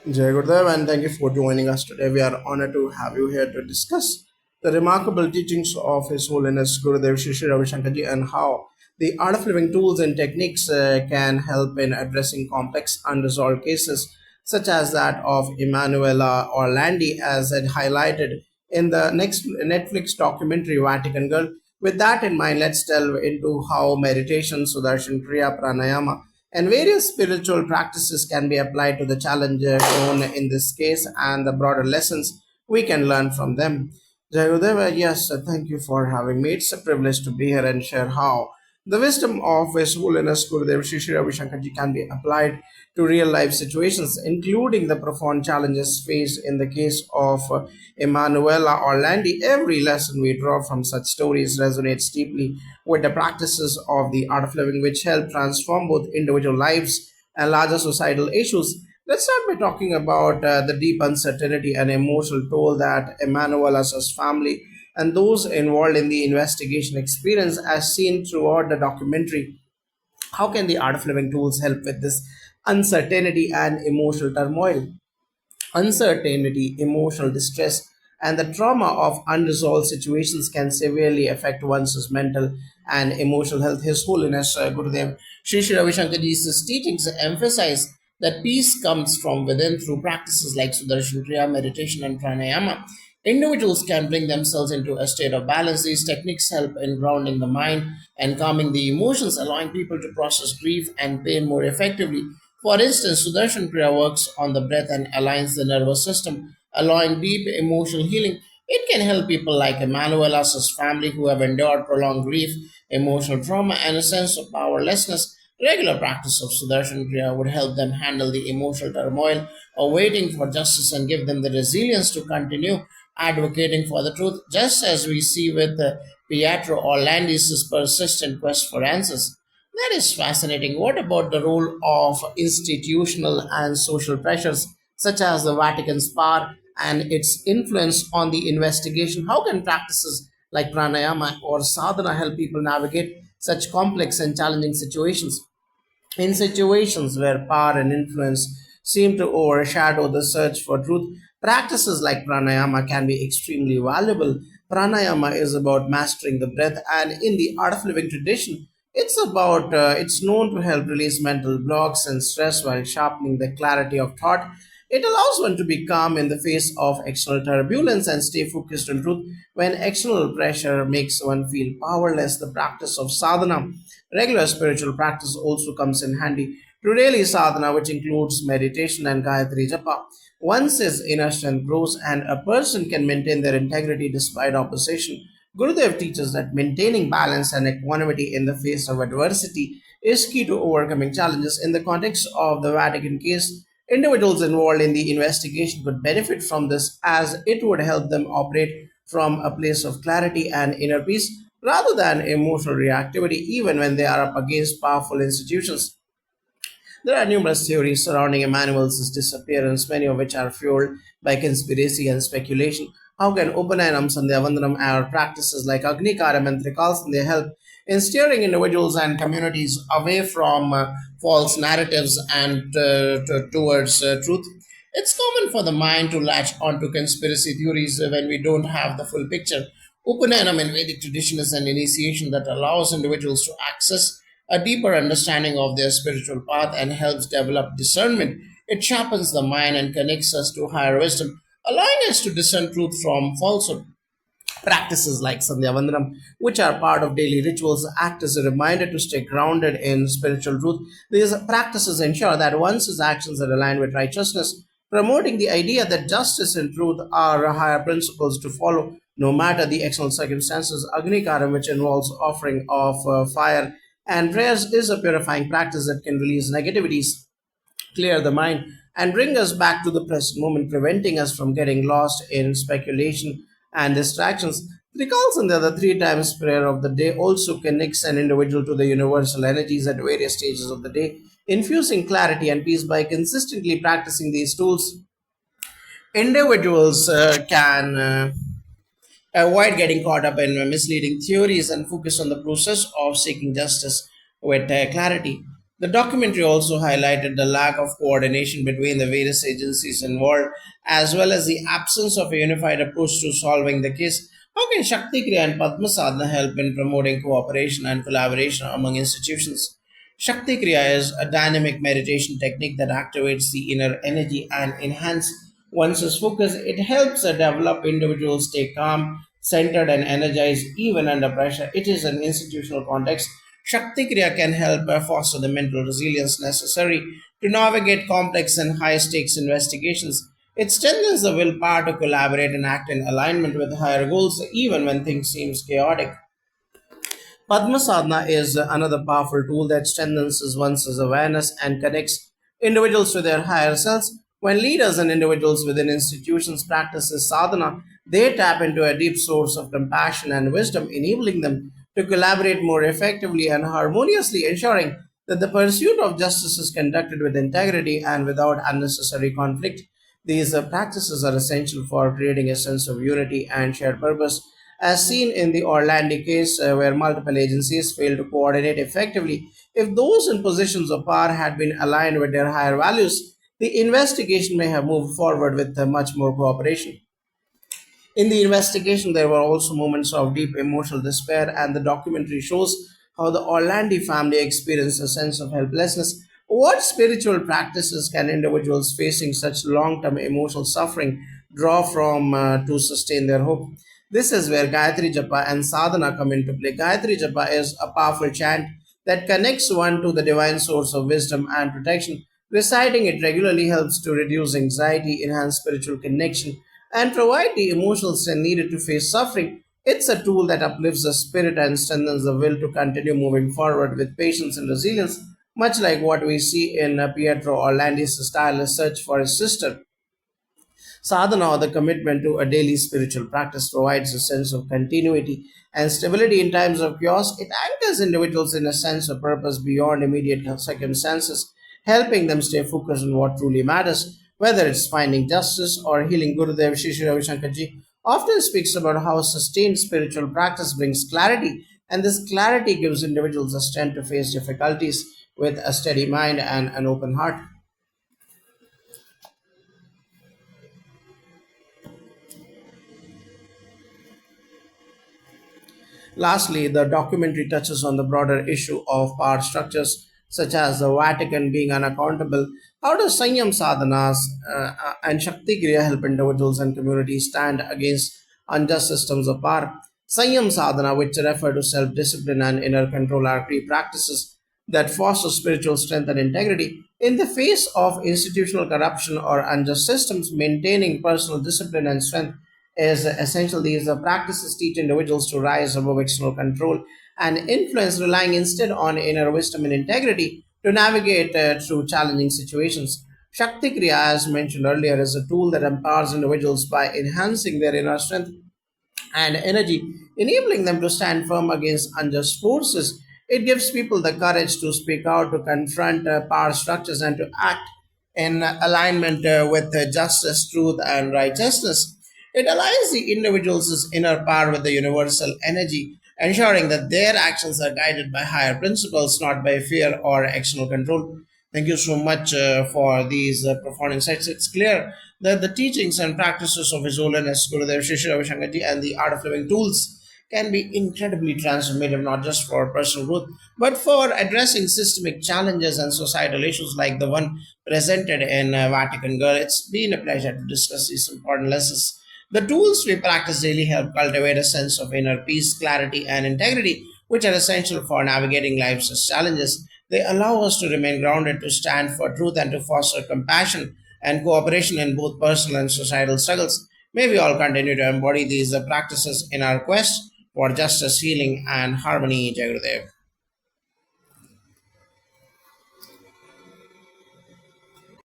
Jai Gurudev, and thank you for joining us today. We are honored to have you here to discuss the remarkable teachings of His Holiness Gurudev Shri Shri Ravi Shankarji and how the art of living tools and techniques can help in addressing complex unresolved cases such as that of Emanuela Orlandi, as it highlighted in the next Netflix documentary Vatican Girl. With that in mind, let's delve into how meditation, Sudarshan Kriya, Pranayama, and various spiritual practices can be applied to the challenges shown in this case and the broader lessons we can learn from them. Jayudeva, yes, thank you for having me. It's a privilege to be here and share how the wisdom of His Holiness Gurudev Shri Shri Ravi Shankarji can be applied to real life situations, including the profound challenges faced in the case of Emanuela Orlandi. Every lesson we draw from such stories resonates deeply with the practices of the art of living, which help transform both individual lives and larger societal issues. Let's start by talking about the deep uncertainty and emotional toll that Emanuela's family and those involved in the investigation experience, as seen throughout the documentary. How can the art of living tools help with this uncertainty and emotional turmoil? Uncertainty, emotional distress, and the trauma of unresolved situations can severely affect one's mental and emotional health. His Holiness Gurudev Sri Sri Ravi Shankarji's teachings emphasize that peace comes from within through practices like Sudarshan Kriya, meditation, and pranayama. Individuals can bring themselves into a state of balance. These techniques help in grounding the mind and calming the emotions, allowing people to process grief and pain more effectively. For instance, Sudarshan Kriya works on the breath and aligns the nervous system, allowing deep emotional healing. It can help people like Emanuela's family who have endured prolonged grief, emotional trauma, and a sense of powerlessness. Regular practice of Sudarshan Kriya would help them handle the emotional turmoil of waiting for justice and give them the resilience to continue advocating for the truth, just as we see with Pietro Orlandi's persistent quest for answers. That is fascinating. What about the role of institutional and social pressures, such as the Vatican's power and its influence on the investigation? How can practices like pranayama or sadhana help people navigate such complex and challenging situations? In situations where power and influence seem to overshadow the search for truth, practices like pranayama can be extremely valuable. Pranayama is about mastering the breath, and in the art of living tradition, it's known to help release mental blocks and stress while sharpening the clarity of thought. It allows one to be calm in the face of external turbulence and stay focused on truth. When external pressure makes one feel powerless, the practice of sadhana, regular spiritual practice, also comes in handy. To really sadhana, which includes meditation and Gayatri Japa, once his inner strength grows and a person can maintain their integrity despite opposition. Gurudev teaches that maintaining balance and equanimity in the face of adversity is key to overcoming challenges. In the context of the Vatican case, individuals involved in the investigation could benefit from this as it would help them operate from a place of clarity and inner peace rather than emotional reactivity, even when they are up against powerful institutions. There are numerous theories surrounding Emmanuel's disappearance, many of which are fueled by conspiracy and speculation. How can Upanayana, Sandhyavandanam, or practices like Agnikaram and Trikalsandhya help in steering individuals and communities away from false narratives and towards truth? It's common for the mind to latch onto conspiracy theories when we don't have the full picture. Upanayana in Vedic tradition is an initiation that allows individuals to access a deeper understanding of their spiritual path and helps develop discernment. It sharpens the mind and connects us to higher wisdom, allowing us to discern truth from falsehood. Practices like Sandhya Vandanam, which are part of daily rituals, act as a reminder to stay grounded in spiritual truth. These practices ensure that one's actions are aligned with righteousness, promoting the idea that justice and truth are higher principles to follow no matter the external circumstances. Agni which involves offering of fire and prayers, is a purifying practice that can release negativities, clear the mind, and bring us back to the present moment, preventing us from getting lost in speculation and distractions. Recalls in the other three times prayer of the day also connects an individual to the universal energies at various stages of the day, infusing clarity and peace by consistently practicing these tools. Individuals can avoid getting caught up in misleading theories and focus on the process of seeking justice with clarity. The documentary also highlighted the lack of coordination between the various agencies involved, as well as the absence of a unified approach to solving the case. How can Shakti Kriya and Padma Sadhana help in promoting cooperation and collaboration among institutions? Shakti Kriya is a dynamic meditation technique that activates the inner energy and enhances one's focus. It helps develop individuals stay calm, centered, and energized even under pressure. It is an institutional context. Shakti Kriya can help foster the mental resilience necessary to navigate complex and high stakes investigations. It strengthens the willpower to collaborate and act in alignment with higher goals even when things seem chaotic. Padma Sadhana is another powerful tool that strengthens one's awareness and connects individuals to their higher selves. When leaders and individuals within institutions practice this sadhana, they tap into a deep source of compassion and wisdom, enabling them to collaborate more effectively and harmoniously, ensuring that the pursuit of justice is conducted with integrity and without unnecessary conflict. These practices are essential for creating a sense of unity and shared purpose, as seen in the Orlando case, where multiple agencies failed to coordinate effectively. If those in positions of power had been aligned with their higher values, the investigation may have moved forward with much more cooperation. In the investigation, there were also moments of deep emotional despair, and the documentary shows how the Orlandi family experienced a sense of helplessness. What spiritual practices can individuals facing such long term emotional suffering draw from to sustain their hope? This is where Gayatri Japa and Sadhana come into play. Gayatri Japa is a powerful chant that connects one to the divine source of wisdom and protection. Reciting it regularly helps to reduce anxiety, enhance spiritual connection, and provide the emotional strength needed to face suffering. It's a tool that uplifts the spirit and strengthens the will to continue moving forward with patience and resilience, much like what we see in Pietro Orlandi's tireless search for his sister. Sadhana, or the commitment to a daily spiritual practice, provides a sense of continuity and stability in times of chaos. It anchors individuals in a sense of purpose beyond immediate circumstances, helping them stay focused on what truly matters. Whether it's finding justice or healing, Gurudev Shri Ravi Shankarji often speaks about how sustained spiritual practice brings clarity, and this clarity gives individuals the strength to face difficulties with a steady mind and an open heart. Lastly, the documentary touches on the broader issue of power structures, such as the Vatican being unaccountable. How does Sanyam sadhanas and Shakti Kriya help individuals and communities stand against unjust systems of power? Sanyam sadhana, which refer to self discipline and inner control, are key practices that foster spiritual strength and integrity. In the face of institutional corruption or unjust systems, maintaining personal discipline and strength is essential. These practices teach individuals to rise above external control and influence, relying instead on inner wisdom and integrity to navigate through challenging situations. Shakti Kriya, as mentioned earlier, is a tool that empowers individuals by enhancing their inner strength and energy, enabling them to stand firm against unjust forces. It gives people the courage to speak out, to confront power structures, and to act in alignment with justice, truth, and righteousness. It aligns the individual's inner power with the universal energy, ensuring that their actions are guided by higher principles, not by fear or external control. Thank you so much for these profound insights. It's clear that the teachings and practices of His Holiness Gurudev Shri Ravi Shankarji and the Art of Living tools can be incredibly transformative, not just for personal growth, but for addressing systemic challenges and societal issues like the one presented in Vatican Girl. It's been a pleasure to discuss these important lessons. The tools we practice daily help cultivate a sense of inner peace, clarity, and integrity, which are essential for navigating life's challenges. They allow us to remain grounded, to stand for truth, and to foster compassion and cooperation in both personal and societal struggles. May we all continue to embody these practices in our quest for justice, healing, and harmony. Jai Gurudev.